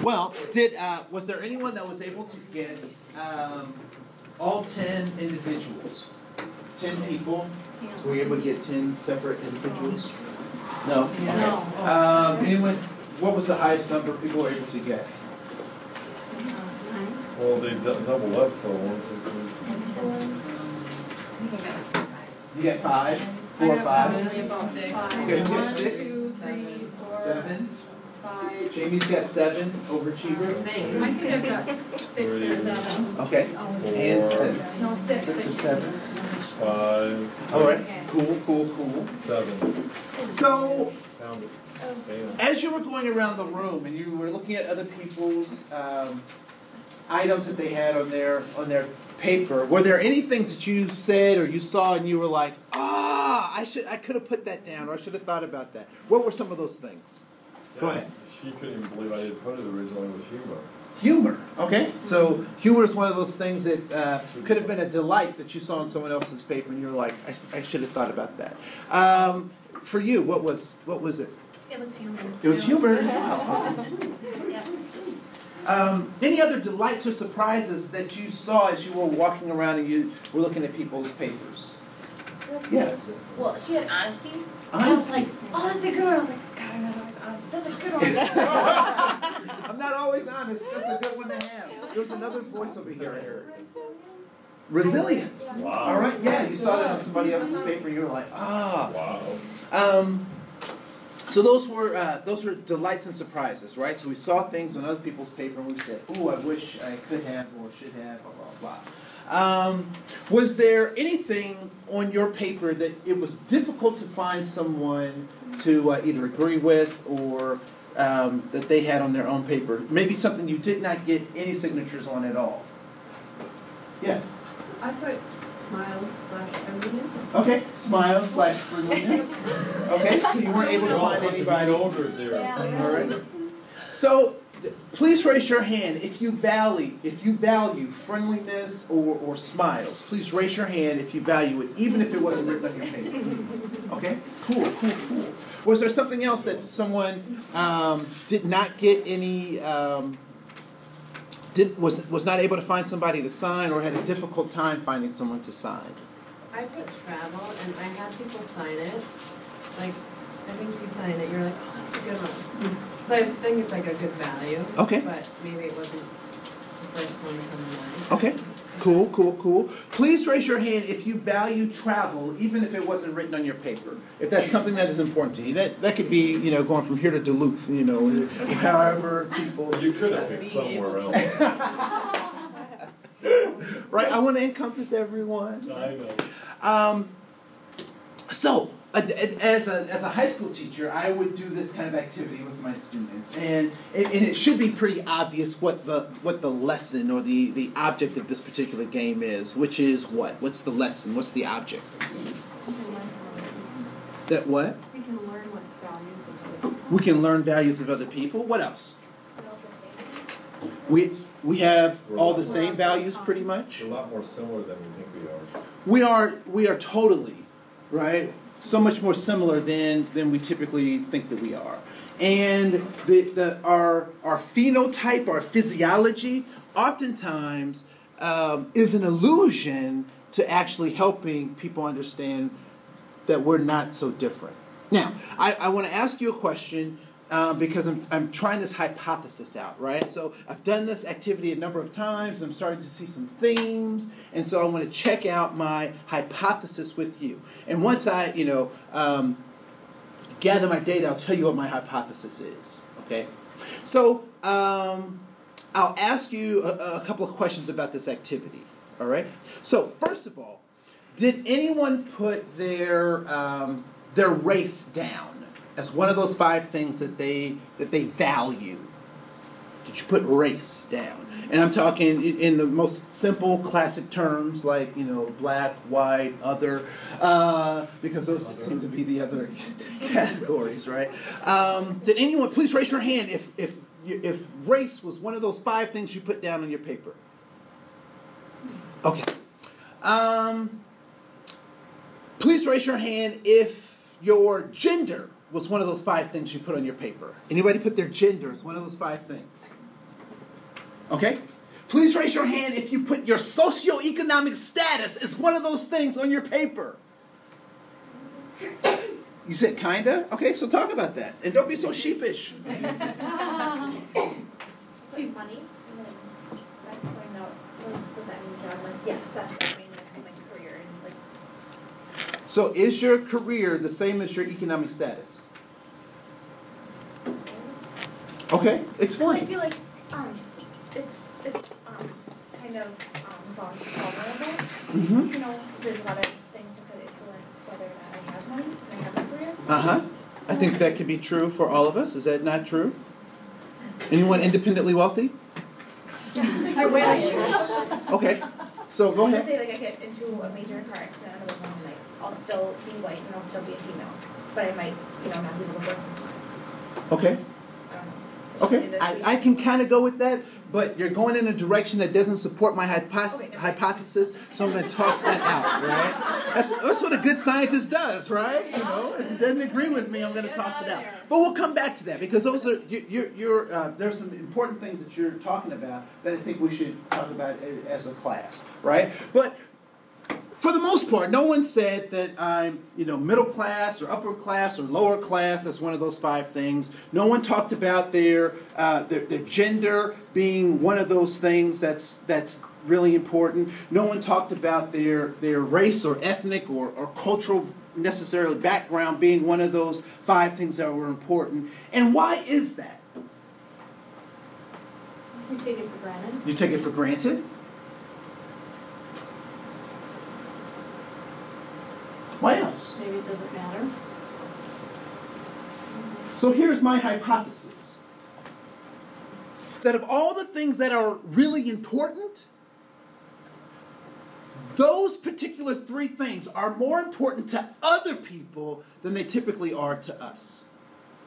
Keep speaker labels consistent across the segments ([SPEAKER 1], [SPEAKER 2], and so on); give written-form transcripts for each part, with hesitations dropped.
[SPEAKER 1] Well, was there anyone that was able to get all 10 individuals? 10 people? Were you able to get 10 separate individuals? No? Okay.
[SPEAKER 2] No.
[SPEAKER 1] Anyone, what was the highest number of people were able to get?
[SPEAKER 3] Well, they double up, so 1, 2, 3.
[SPEAKER 1] You get 5? 4 or 5?
[SPEAKER 2] Six.
[SPEAKER 1] Okay, you get 6? 7?
[SPEAKER 2] 5.
[SPEAKER 1] Jamie's got 7, overachiever.
[SPEAKER 2] I think I've got 6 or 7.
[SPEAKER 1] Okay. And
[SPEAKER 2] 6
[SPEAKER 1] or 7.
[SPEAKER 3] 5.
[SPEAKER 1] All right. Cool.
[SPEAKER 3] 7.
[SPEAKER 1] So,
[SPEAKER 3] Found it.
[SPEAKER 1] as you were going around the room and you were looking at other people's items that they had on their paper, were there any things that you said or you saw and you were like, I could have put that down, or I should have thought about that? What were some of those things? Go ahead.
[SPEAKER 3] She couldn't even believe I didn't put it originally. It was humor.
[SPEAKER 1] Humor. Okay. So humor is one of those things that could have been a delight that you saw on someone else's paper, and you're like, I should have thought about that. For you, what was it?
[SPEAKER 4] It was humor.
[SPEAKER 1] It was humor as well. Any other delights or surprises that you saw as you were walking around and you were looking at people's papers? Yes.
[SPEAKER 4] Well, she had honesty.
[SPEAKER 1] Honesty.
[SPEAKER 4] I was like, oh, that's a good one. I was like, God, I'm not always honest. That's a good one.
[SPEAKER 1] I'm not always honest. That's a good one to have. There's another voice over here. Resilience.
[SPEAKER 3] Wow.
[SPEAKER 1] All right. Yeah, you saw that on somebody else's paper, and you were like,
[SPEAKER 3] Wow.
[SPEAKER 1] So those were delights and surprises, right? So we saw things on other people's paper, and we said, "Ooh, I wish I could have or should have." Blah blah blah. Was there anything on your paper that it was difficult to find someone to either agree with or that they had on their own paper? Maybe something you did not get any signatures on at all. Yes.
[SPEAKER 2] I put smiles/friendliness.
[SPEAKER 1] Okay, smile/friendliness. Okay, so you weren't able to find anybody.
[SPEAKER 3] Over 0.
[SPEAKER 1] All right. So please raise your hand if you value friendliness or smiles. Please raise your hand if you value it, even if it wasn't written on your paper. Okay. Cool. Was there something else that someone did not get any? Was not able to find somebody to sign, or had a difficult time finding someone to sign?
[SPEAKER 5] I put travel, and I had people sign it. Like, I think you sign it, you're like, oh, that's a good one. So I think it's like a good value.
[SPEAKER 1] Okay.
[SPEAKER 5] But maybe it wasn't the first one to come to mind.
[SPEAKER 1] Okay. Cool. Please raise your hand if you value travel, even if it wasn't written on your paper. If that's something that is important to you. That could be, going from here to Duluth, however people...
[SPEAKER 3] You could have picked somewhere else.
[SPEAKER 1] Right? I want to encompass everyone.
[SPEAKER 3] I know.
[SPEAKER 1] So, as a high school teacher, I would do this kind of activity with my students, and it should be pretty obvious what the lesson or the object of this particular game is. Which is what? What's the lesson? What's the object? That what?
[SPEAKER 2] We can learn what's values of other people.
[SPEAKER 1] We can learn values of other people. What else? We have all the same values, pretty much.
[SPEAKER 3] We're a lot more similar than we think we are.
[SPEAKER 1] We are totally, right? So much more similar than we typically think that we are. And our phenotype, our physiology, oftentimes is an illusion to actually helping people understand that we're not so different. Now, I want to ask you a question because I'm trying this hypothesis out, right? So I've done this activity a number of times, and I'm starting to see some themes, and so I want to check out my hypothesis with you. And once I, gather my data, I'll tell you what my hypothesis is, okay? So I'll ask you a couple of questions about this activity, all right? So first of all, did anyone put their race down as one of those 5 things that they value? Did you put race down? And I'm talking in the most simple, classic terms like, black, white, other, because those seem to be the other categories, right? Did anyone, please raise your hand if race was one of those 5 things you put down on your paper? Okay. Please raise your hand if your gender was one of those 5 things you put on your paper. Anybody put their gender as one of those 5 things? Okay. Please raise your hand if you put your socioeconomic status as one of those things on your paper. You said kinda? Okay, so talk about that. And don't be so sheepish.
[SPEAKER 4] Like money. That's going out. Does that mean job? Like, yes, that's I mean my career and like.
[SPEAKER 1] So is your career the same as your economic status? Okay,
[SPEAKER 4] I
[SPEAKER 1] explain.
[SPEAKER 4] feel like it's kind of vulnerable.
[SPEAKER 1] Mm-hmm.
[SPEAKER 4] You know, there's a lot of things that could influence whether or not I have money and I have a career.
[SPEAKER 1] Uh-huh. I think that could be true for all of us. Is that not true? Anyone independently wealthy?
[SPEAKER 4] I wish.
[SPEAKER 1] Okay. So go
[SPEAKER 4] I was
[SPEAKER 1] ahead.
[SPEAKER 4] say like I get into a major car accident on the way home, like I'll still be white and I'll still be a female, but I might, not be able to work.
[SPEAKER 1] Okay.
[SPEAKER 4] I don't know.
[SPEAKER 1] Okay. I can kind of go with that, but you're going in a direction that doesn't support my hypothesis, so I'm going to toss that out, right? That's what a good scientist does, right? If it doesn't agree with me, I'm going to toss it out. But we'll come back to that because those are there's some important things that you're talking about that I think we should talk about as a class, right? But for the most part, no one said that I'm, middle class or upper class or lower class. That's one of those 5 things. No one talked about their gender being one of those things that's really important. No one talked about their race or ethnic or cultural necessarily background being one of those 5 things that were important. And why is that?
[SPEAKER 5] You take it for granted.
[SPEAKER 1] You take it for granted? Why else?
[SPEAKER 5] Maybe it doesn't matter.
[SPEAKER 1] So here's my hypothesis. That of all the things that are really important, those particular 3 things are more important to other people than they typically are to us.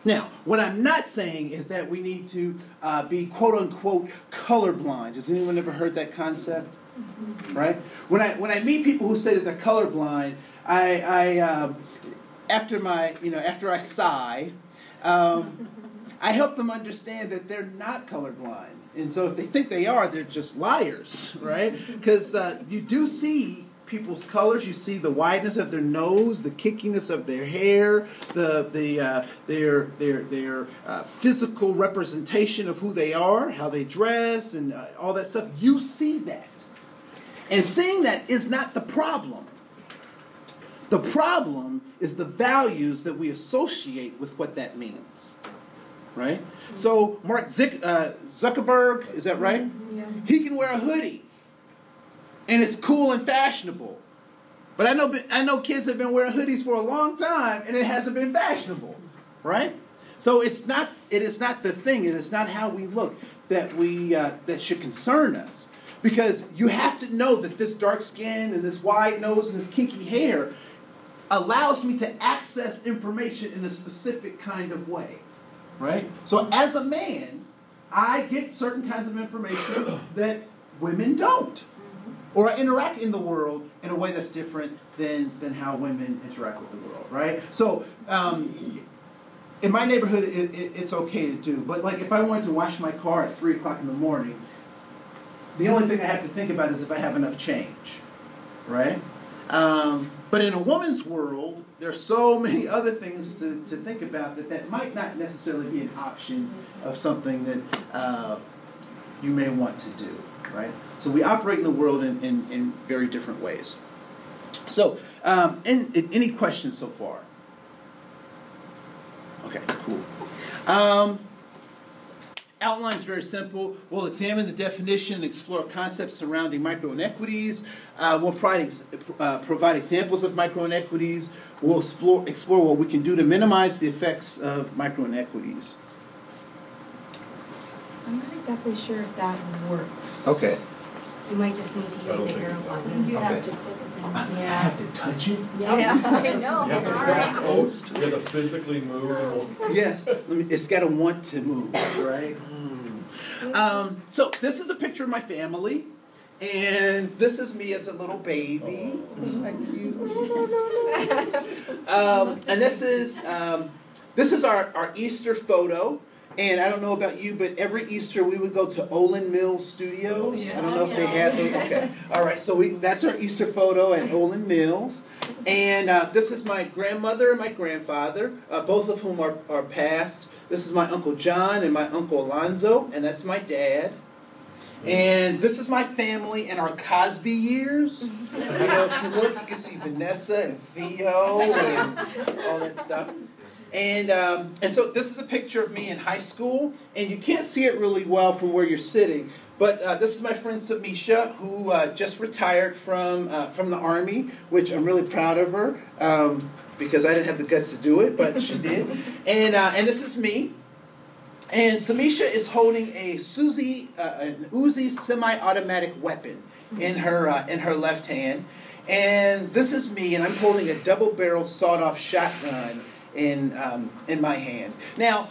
[SPEAKER 1] Now, what I'm not saying is that we need to be quote-unquote colorblind. Has anyone ever heard that concept? Mm-hmm. Right? When I meet people who say that they're colorblind, after I sigh, I help them understand that they're not colorblind. And so if they think they are, they're just liars, right? Because you do see people's colors. You see the wideness of their nose, the kickiness of their hair, their physical representation of who they are, how they dress, and all that stuff. You see that. And seeing that is not the problem. The problem is the values that we associate with what that means, right? So Mark Zuckerberg, is that right?
[SPEAKER 5] Yeah.
[SPEAKER 1] He can wear a hoodie, and it's cool and fashionable. But I know kids have been wearing hoodies for a long time, and it hasn't been fashionable, right? So it is not the thing. It is not how we look that that should concern us, because you have to know that this dark skin and this wide nose and this kinky hair allows me to access information in a specific kind of way, right? So as a man, I get certain kinds of information that women don't, or I interact in the world in a way that's different than how women interact with the world, right? So in my neighborhood, it's okay to do, but like if I wanted to wash my car at 3 o'clock in the morning, the only thing I have to think about is if I have enough change, right? But in a woman's world, there are so many other things to think about that might not necessarily be an option of something that you may want to do, right? So we operate in the world in very different ways. So, any questions so far? Okay, cool. Outline is very simple. We'll examine the definition and explore concepts surrounding microinequities. We'll provide examples of microinequities. We'll explore what we can do to minimize the effects of microinequities.
[SPEAKER 6] I'm not exactly sure if that works.
[SPEAKER 1] Okay.
[SPEAKER 6] You might just need to use the arrow button.
[SPEAKER 5] You
[SPEAKER 1] Okay.
[SPEAKER 5] have to click it.
[SPEAKER 1] I have to touch it?
[SPEAKER 6] Yeah. I know.
[SPEAKER 3] You have to
[SPEAKER 1] That close to
[SPEAKER 3] You have to physically move.
[SPEAKER 1] Yes, it's got to want to move, right? So this is a picture of my family, And this is me as a little baby. Isn't that cute? And this is our Easter photo. And I don't know about you, but every Easter we would go to Olin Mills Studios. I don't know if they had those. Okay. All right. So that's our Easter photo at Olin Mills. And this is my grandmother and my grandfather, both of whom are passed. This is my Uncle John and my Uncle Alonzo, and that's my dad. And this is my family in our Cosby years. You know, if you look, you can see Vanessa and Theo and all that stuff. And so this is a picture of me in high school, and you can't see it really well from where you're sitting. But this is my friend Samisha, who just retired from the Army, which I'm really proud of her because I didn't have the guts to do it, but she did. And this is me. And Samisha is holding an Uzi semi-automatic weapon in her left hand. And this is me, and I'm holding a double-barrel sawed-off shotgun in my hand. Now,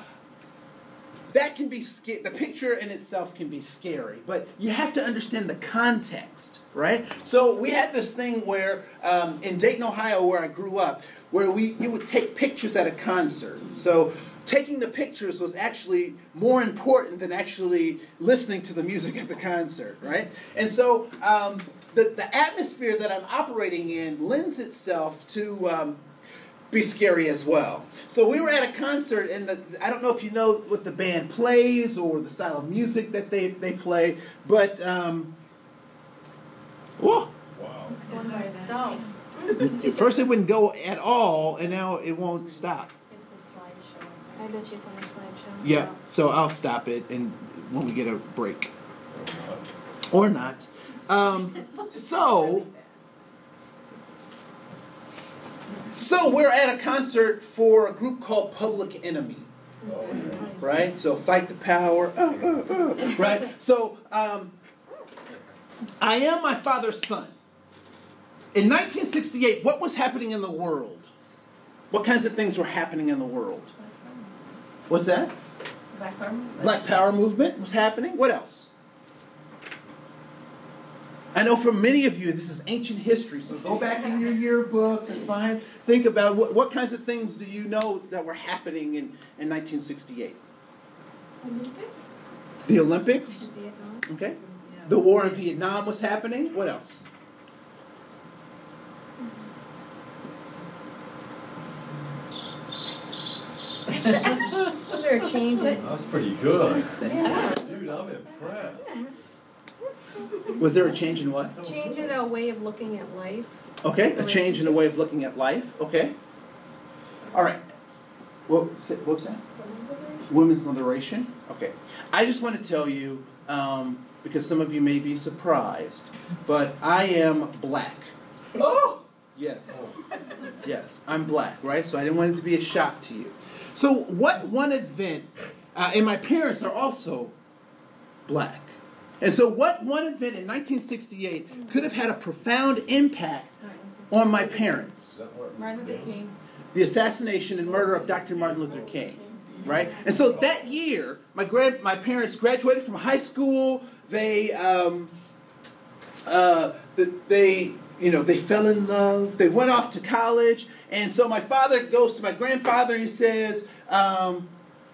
[SPEAKER 1] that can be the picture in itself can be scary, but you have to understand the context, right? So we had this thing where in Dayton, Ohio, where I grew up, where you would take pictures at a concert. So taking the pictures was actually more important than actually listening to the music at the concert, right? And so the atmosphere that I'm operating in lends itself to be scary as well. So we were at a concert, and I don't know if you know what the band plays or the style of music that they play, but whoa.
[SPEAKER 3] Wow.
[SPEAKER 2] It's going by itself.
[SPEAKER 1] First it wouldn't go at all, and now it won't stop.
[SPEAKER 2] It's a slideshow.
[SPEAKER 6] I bet you it's on a slideshow.
[SPEAKER 1] Yeah, so I'll stop it and when we get a break. Or not. So we're at a concert for a group called Public Enemy.
[SPEAKER 3] Oh, yeah.
[SPEAKER 1] Right? So fight the power. Right? So I am my father's son. In 1968, what was happening in the world? What kinds of things were happening in the world? What's that?
[SPEAKER 2] Black Power.
[SPEAKER 1] Black Power movement was happening. What else? I know for many of you this is ancient history, so go back in your yearbooks and think about what kinds of things do you know that were happening in 1968?
[SPEAKER 2] Olympics?
[SPEAKER 1] The Olympics?
[SPEAKER 6] Vietnam.
[SPEAKER 1] Okay. The war in Vietnam was happening. What else?
[SPEAKER 6] Was there a change?
[SPEAKER 3] That's pretty good.
[SPEAKER 2] Yeah.
[SPEAKER 3] Dude, I'm impressed.
[SPEAKER 1] Was there a change in what?
[SPEAKER 5] Change in a way of looking at life.
[SPEAKER 1] Okay, a change in the way of looking at life. Okay. All right. What was that? Women's liberation. Okay. I just want to tell you, because some of you may be surprised, but I am black.
[SPEAKER 3] Oh!
[SPEAKER 1] Yes. Yes, I'm black, right? So I didn't want it to be a shock to you. So what one event, and my parents are also black. And so what one event in 1968 could have had a profound impact on my parents?
[SPEAKER 2] Martin Luther King.
[SPEAKER 1] The assassination and murder of Dr. Martin Luther King, right? And so that year, my parents graduated from high school. They fell in love. They went off to college. And so my father goes to my grandfather and he says,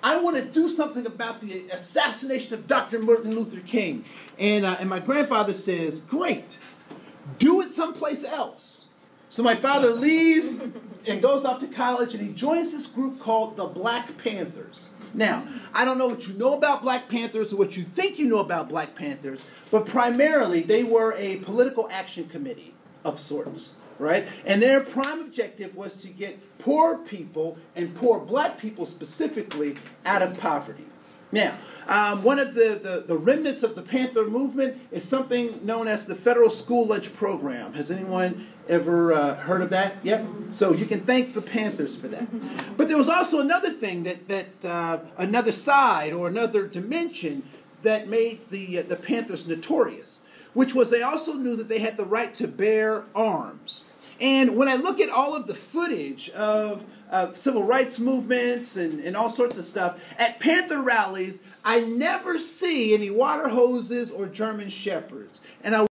[SPEAKER 1] I want to do something about the assassination of Dr. Martin Luther King. And my grandfather says, great, do it someplace else. So my father leaves and goes off to college, and he joins this group called the Black Panthers. Now, I don't know what you know about Black Panthers or what you think you know about Black Panthers, but primarily they were a political action committee of sorts, right? And their prime objective was to get poor people, and poor black people specifically, out of poverty. Now, one of the remnants of the Panther movement is something known as the Federal School Lunch Program. Has anyone ever heard of that yet? So you can thank the Panthers for that. But there was also another thing that another side or another dimension that made the Panthers notorious, which was they also knew that they had the right to bear arms. And when I look at all of the footage of civil rights movements and all sorts of stuff, at Panther rallies, I never see any water hoses or German shepherds. And I